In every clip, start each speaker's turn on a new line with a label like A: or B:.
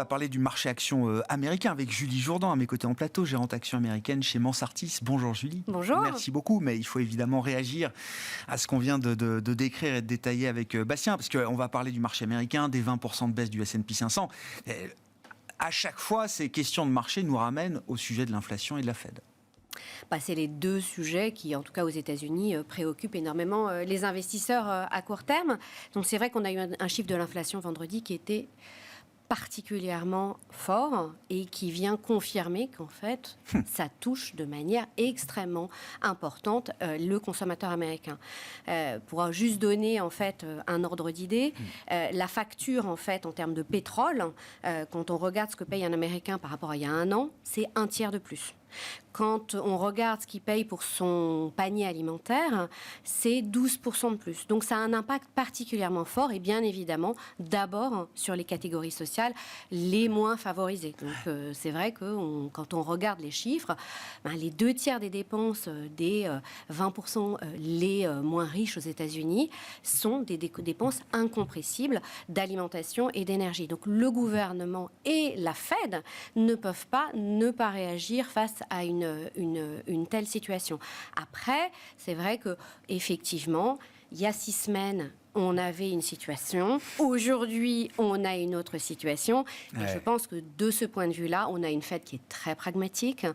A: va parler du marché action américain avec Julie Jourdan à mes côtés en plateau, gérante action américaine chez Mansartis. Bonjour Julie.
B: Bonjour.
A: Merci beaucoup, mais il faut évidemment réagir à ce qu'on vient de décrire et de détailler avec Bastien, parce qu'on va parler du marché américain, des 20% de baisse du S&P 500. À chaque fois, ces questions de marché nous ramènent au sujet de l'inflation et de la Fed.
B: C'est les deux sujets qui, en tout cas aux États-Unis, préoccupent énormément les investisseurs à court terme. Donc c'est vrai qu'on a eu un chiffre de l'inflation vendredi qui était particulièrement fort et qui vient confirmer qu'en fait, ça touche de manière extrêmement importante le consommateur américain. Pour juste donner en fait un ordre d'idée, la facture en fait en termes de pétrole, quand on regarde ce que paye un Américain par rapport à il y a un an, c'est un tiers de plus. Quand on regarde ce qu'il paye pour son panier alimentaire, c'est 12% de plus. Donc ça a un impact particulièrement fort et bien évidemment d'abord sur les catégories sociales les moins favorisées. Donc c'est vrai que quand on regarde les chiffres, les 2/3 des dépenses des 20% les moins riches aux États-Unis sont des dépenses incompressibles d'alimentation et d'énergie. Donc le gouvernement et la Fed ne peuvent pas ne pas réagir face à une telle situation. Après, c'est vrai que effectivement, il y a 6 semaines, on avait une situation. Aujourd'hui, on a une autre situation. Et je pense que de ce point de vue-là, on a une Fed qui est très pragmatique.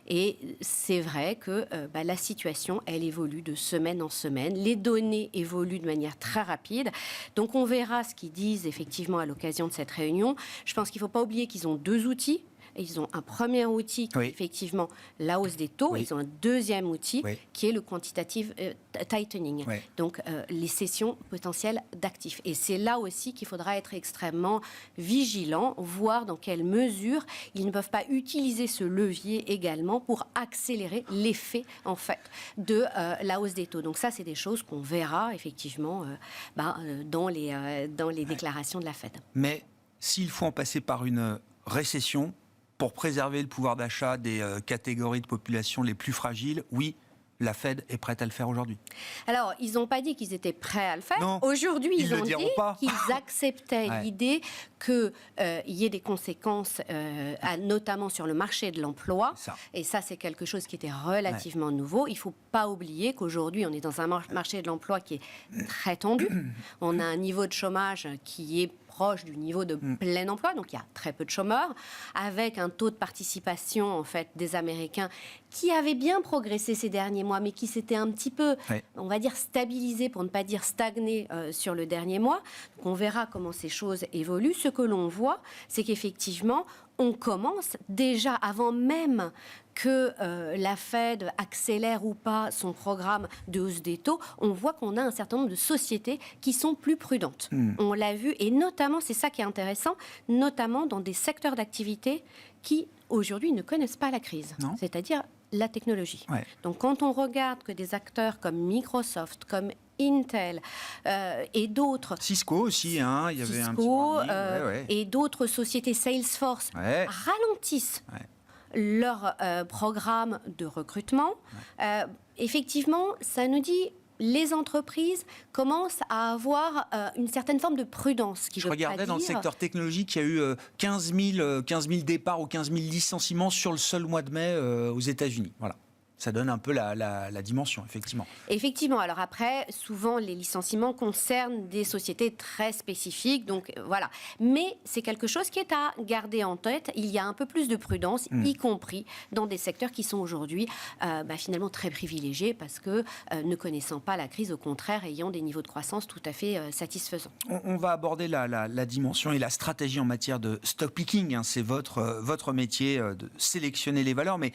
B: Et c'est vrai que la situation, elle évolue de semaine en semaine. Les données évoluent de manière très rapide. Donc, on verra ce qu'ils disent effectivement à l'occasion de cette réunion. Je pense qu'il ne faut pas oublier qu'ils ont 2 outils. Et ils ont un premier outil qui est effectivement la hausse des taux. Ils ont un deuxième outil qui est le quantitative tightening. Donc, les cessions potentielles d'actifs. Et c'est là aussi qu'il faudra être extrêmement vigilant, voir dans quelle mesure ils ne peuvent pas utiliser ce levier également pour accélérer l'effet, en fait, de la hausse des taux. Donc, ça, c'est des choses qu'on verra effectivement dans les déclarations de la Fed.
A: Mais s'il faut en passer par une récession, pour préserver le pouvoir d'achat des catégories de population les plus fragiles, oui, la Fed est prête à le faire aujourd'hui. Alors,
B: ils n'ont pas dit qu'ils étaient prêts à le faire.
A: Non,
B: aujourd'hui, ils ont dit qu'ils acceptaient
A: ouais.
B: l'idée qu'il y ait des conséquences, notamment sur le marché de l'emploi. Et ça, c'est quelque chose qui était relativement nouveau. Il ne faut pas oublier qu'aujourd'hui, on est dans un marché de l'emploi qui est très tendu. On a un niveau de chômage qui est proche du niveau de plein emploi, donc il y a très peu de chômeurs, avec un taux de participation en fait des Américains qui avait bien progressé ces derniers mois, mais qui s'était un petit peu, on va dire, stabilisé, pour ne pas dire stagné sur le dernier mois. Donc on verra comment ces choses évoluent. Ce que l'on voit, c'est qu'effectivement, on commence déjà avant même que la Fed accélère ou pas son programme de hausse des taux, on voit qu'on a un certain nombre de sociétés qui sont plus prudentes. On l'a vu, et notamment, c'est ça qui est intéressant, notamment dans des secteurs d'activité qui, aujourd'hui, ne connaissent pas la crise. C'est-à-dire la technologie. Donc, quand on regarde que des acteurs comme Microsoft, comme Intel et d'autres...
A: Cisco aussi, il y avait
B: Cisco,
A: un petit
B: et d'autres sociétés, Salesforce, ralentissent leur programme de recrutement. Effectivement, ça nous dit les entreprises commencent à avoir une certaine forme de prudence.
A: Je regardais dans le secteur technologique, il y a eu 15 000 départs ou 15 000 licenciements sur le seul mois de mai aux États-Unis. Voilà. Ça donne un peu la dimension, effectivement.
B: Effectivement. Alors après, souvent, les licenciements concernent des sociétés très spécifiques. Donc, voilà. Mais c'est quelque chose qui est à garder en tête. Il y a un peu plus de prudence, y compris dans des secteurs qui sont aujourd'hui finalement très privilégiés parce que ne connaissant pas la crise, au contraire, ayant des niveaux de croissance tout à fait satisfaisants.
A: On va aborder la dimension et la stratégie en matière de stock picking. C'est votre métier de sélectionner les valeurs. Mais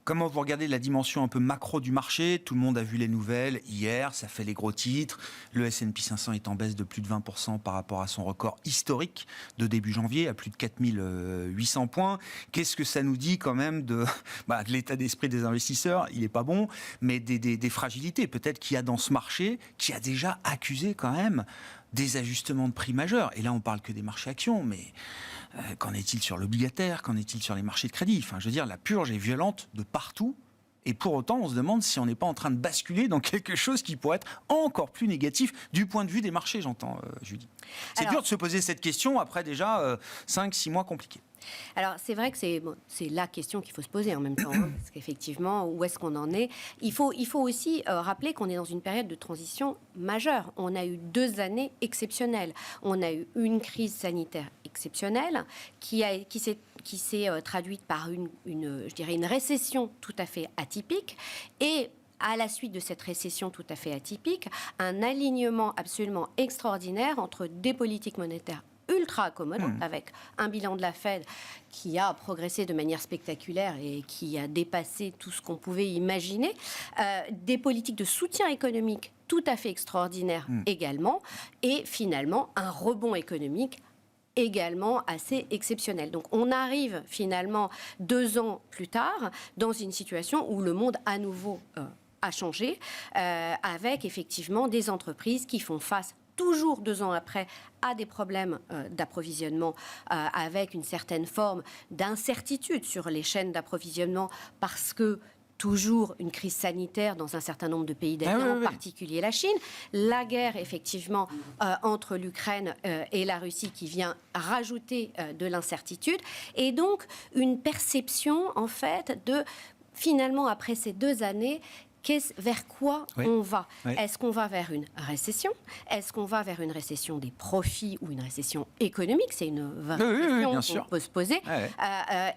A: comment vous regardez la dimension un peu macro du marché? Tout le monde a vu les nouvelles hier, ça fait les gros titres. Le S&P 500 est en baisse de plus de 20% par rapport à son record historique de début janvier, à plus de 4800 points. Qu'est-ce que ça nous dit quand même de l'état d'esprit des investisseurs? Il n'est pas bon, mais des fragilités peut-être qu'il y a dans ce marché, qui a déjà accusé quand même des ajustements de prix majeurs. Et là, on parle que des marchés actions, mais qu'en est-il sur l'obligataire? Qu'en est-il sur les marchés de crédit? Enfin, je veux dire, la purge est violente de partout, Et pour autant, on se demande si on n'est pas en train de basculer dans quelque chose qui pourrait être encore plus négatif du point de vue des marchés, j'entends, Julie. C'est dur de se poser cette question après déjà 5-6 mois compliqués.
B: Alors, c'est vrai que c'est la question qu'il faut se poser en même temps, parce qu'effectivement, où est-ce qu'on en est ? Il faut aussi rappeler qu'on est dans une période de transition majeure. On a eu 2 années exceptionnelles. On a eu une crise sanitaire exceptionnelle qui s'est traduite par une récession tout à fait atypique et à la suite de cette récession tout à fait atypique, un alignement absolument extraordinaire entre des politiques monétaires ultra accommodantes, avec un bilan de la Fed qui a progressé de manière spectaculaire et qui a dépassé tout ce qu'on pouvait imaginer, des politiques de soutien économique tout à fait extraordinaires également, et finalement un rebond économique également assez exceptionnel. Donc on arrive finalement 2 ans plus tard dans une situation où le monde à nouveau a changé, avec effectivement des entreprises qui font face toujours 2 ans après, à des problèmes d'approvisionnement, avec une certaine forme d'incertitude sur les chaînes d'approvisionnement, parce que toujours une crise sanitaire dans un certain nombre de pays d'Asie, en particulier la Chine. La guerre, effectivement, entre l'Ukraine et la Russie qui vient rajouter de l'incertitude. Et donc, une perception, en fait, de, finalement, après ces 2 années, vers quoi on va ? Est-ce qu'on va vers une récession ? Est-ce qu'on va vers une récession des profits ou une récession économique ? C'est une vraie question qu'on peut se poser.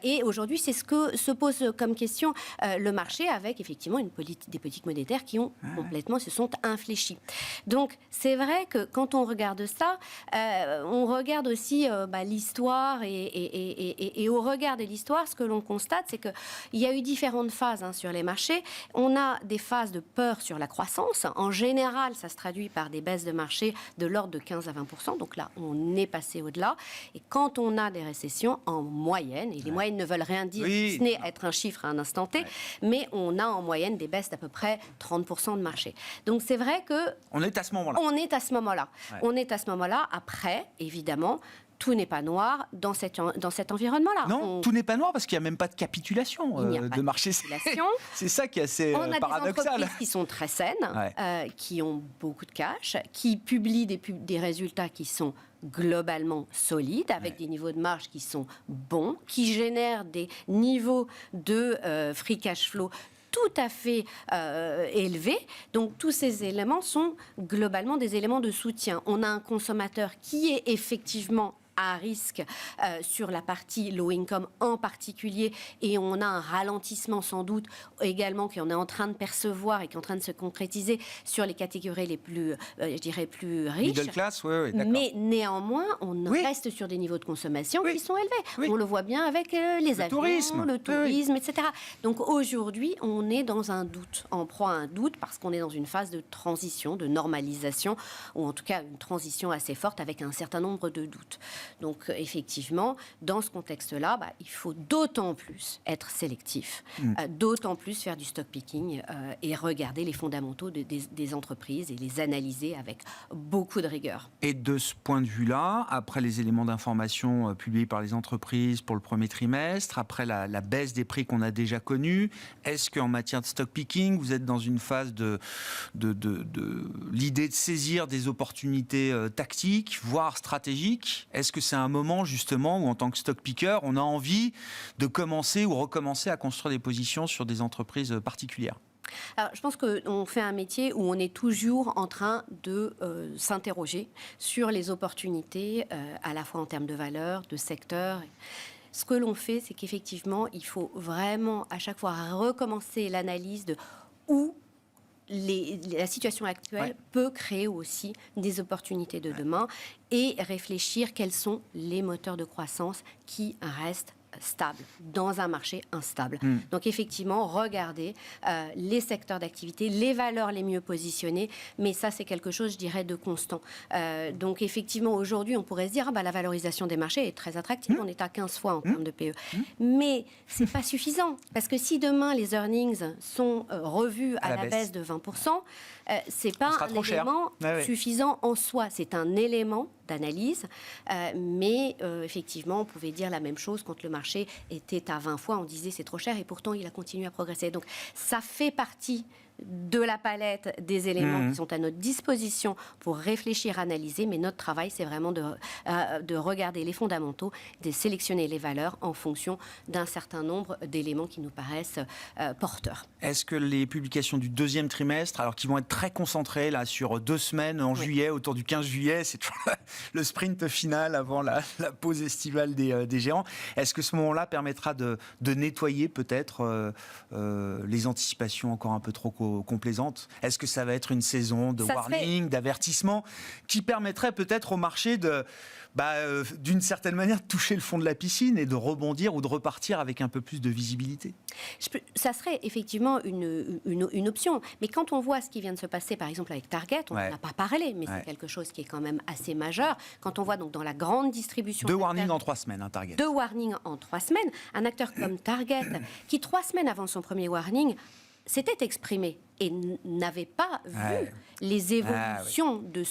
B: Et aujourd'hui, c'est ce que se pose comme question le marché, avec effectivement des politiques monétaires qui ont complètement se sont infléchies. Donc, c'est vrai que quand on regarde ça, on regarde aussi l'histoire et au regard de l'histoire, ce que l'on constate, c'est qu'il y a eu différentes phases sur les marchés. On a des phases de peur sur la croissance. En général, ça se traduit par des baisses de marché de l'ordre de 15 à 20%. Donc là, on est passé au-delà. Et quand on a des récessions, en moyenne, et les moyennes ne veulent rien dire, si ce n'est être un chiffre à un instant T, mais on a en moyenne des baisses d'à peu près 30% de marché. Donc c'est vrai que...
A: On est à ce moment-là.
B: On est à ce moment-là. On est à ce moment-là. Après, évidemment... Tout n'est pas noir dans cet environnement-là.
A: Non, tout n'est pas noir parce qu'il n'y a même pas de capitulation de marché. C'est ça qui est assez paradoxal.
B: On a des entreprises qui sont très saines, qui ont beaucoup de cash, qui publient des résultats qui sont globalement solides, avec des niveaux de marge qui sont bons, qui génèrent des niveaux de free cash flow tout à fait élevé. Donc, tous ces éléments sont globalement des éléments de soutien. On a un consommateur qui est effectivement à risque sur la partie low income en particulier, et on a un ralentissement sans doute également qu'on est en train de percevoir et qui est en train de se concrétiser sur les catégories les plus, je dirais, plus riches.
A: Middle class, d'accord.
B: Mais néanmoins, on reste sur des niveaux de consommation qui sont élevés. On le voit bien avec les avions, le tourisme, etc. Donc aujourd'hui, on est dans un doute, en proie à un doute, parce qu'on est dans une phase de transition, de normalisation, ou en tout cas une transition assez forte avec un certain nombre de doutes. Donc, effectivement, dans ce contexte-là, il faut d'autant plus être sélectif, d'autant plus faire du stock picking et regarder les fondamentaux des entreprises et les analyser avec beaucoup de rigueur.
A: Et de ce point de vue-là, après les éléments d'information publiés par les entreprises pour le premier trimestre, après la baisse des prix qu'on a déjà connue, est-ce qu'en matière de stock picking, vous êtes dans une phase de l'idée de saisir des opportunités tactiques, voire stratégiques ? Est-ce que c'est un moment justement où en tant que stock picker, on a envie de commencer ou recommencer à construire des positions sur des entreprises particulières ?
B: Alors, je pense qu'on fait un métier où on est toujours en train de s'interroger sur les opportunités, à la fois en termes de valeur, de secteur. Ce que l'on fait, c'est qu'effectivement, il faut vraiment à chaque fois recommencer l'analyse de où la situation actuelle peut créer aussi des opportunités de demain et réfléchir quels sont les moteurs de croissance qui restent stables dans un marché instable. Donc effectivement, regardez les secteurs d'activité, les valeurs les mieux positionnées, mais ça c'est quelque chose, je dirais, de constant. Donc effectivement, aujourd'hui, on pourrait se dire la valorisation des marchés est très attractive, on est à 15 fois en termes de PE. Mais c'est pas suffisant, parce que si demain les earnings sont revus à la baisse de 20%, c'est pas un élément suffisant en soi, c'est un élément d'analyse, mais effectivement, on pouvait dire la même chose quand le marché était à 20 fois, on disait c'est trop cher et pourtant il a continué à progresser. Donc ça fait partie de la palette des éléments qui sont à notre disposition pour réfléchir, analyser, mais notre travail, c'est vraiment de regarder les fondamentaux, de sélectionner les valeurs en fonction d'un certain nombre d'éléments qui nous paraissent porteurs.
A: Est-ce que les publications du deuxième trimestre, alors qui vont être très concentrées là, sur 2 semaines en juillet, autour du 15 juillet, c'est toujours le sprint final avant la pause estivale des géants, est-ce que ce moment-là permettra de nettoyer peut-être les anticipations encore un peu trop complaisantes? Est-ce que ça va être une saison de warning, d'avertissement, qui permettrait peut-être au marché d'une certaine manière, de toucher le fond de la piscine et de rebondir ou de repartir avec un peu plus de visibilité?
B: Ça serait effectivement une option. Mais quand on voit ce qui vient de se passer, par exemple, avec Target, on n'en a pas parlé, mais c'est quelque chose qui est quand même assez majeur. Quand on voit donc dans la grande distribution...
A: 2 warnings en 3 semaines, Target.
B: 2 warnings en 3 semaines. Un acteur comme Target, qui 3 semaines avant son premier warning, s'était exprimé et n'avait pas vu les évolutions de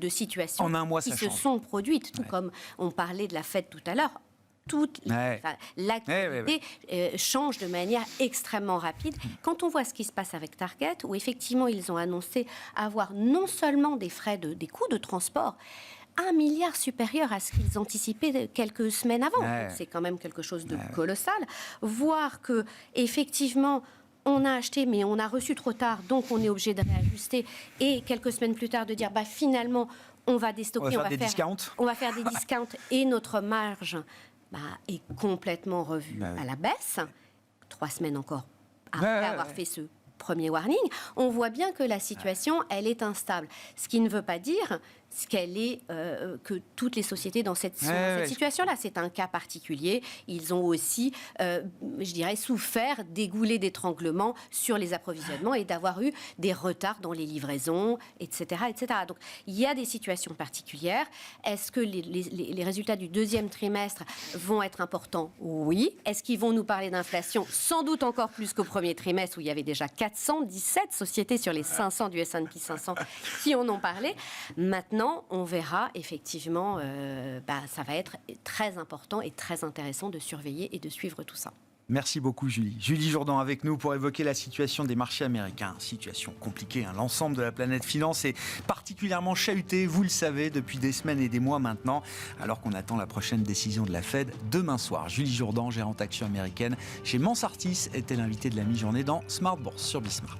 B: situations
A: en un mois,
B: qui
A: ça
B: se
A: change.
B: sont produites, tout comme on parlait de la Fed tout à l'heure. L'activité change de manière extrêmement rapide. Quand on voit ce qui se passe avec Target, où effectivement ils ont annoncé avoir non seulement des coûts de transport, 1 milliard supérieur à ce qu'ils anticipaient quelques semaines avant. Donc, c'est quand même quelque chose de colossal. Voir que effectivement on a acheté, mais on a reçu trop tard, donc on est obligé de réajuster. Et quelques semaines plus tard, de dire, finalement, on va déstocker, on va faire des discounts, et notre marge est complètement revue à la baisse. 3 semaines encore après avoir fait ce premier warning. On voit bien que la situation, elle est instable. Ce qui ne veut pas dire que toutes les sociétés dans cette situation-là. C'est un cas particulier. Ils ont aussi, je dirais, souffert des goulets d'étranglement sur les approvisionnements et d'avoir eu des retards dans les livraisons, etc., etc. Donc, il y a des situations particulières. Est-ce que les résultats du deuxième trimestre vont être importants? Oui. Est-ce qu'ils vont nous parler d'inflation? Sans doute encore plus qu'au premier trimestre, où il y avait déjà 417 sociétés sur les 500 du S&P 500 qui en ont parlé. Maintenant, on verra effectivement, ça va être très important et très intéressant de surveiller et de suivre tout ça.
A: Merci beaucoup Julie. Julie Jourdan avec nous pour évoquer la situation des marchés américains. Situation compliquée, l'ensemble de la planète finance est particulièrement chahuté, vous le savez, depuis des semaines et des mois maintenant, alors qu'on attend la prochaine décision de la Fed demain soir. Julie Jourdan, gérante action américaine chez Mansartis, était l'invitée de la mi-journée dans Smart Bourse sur Bismart.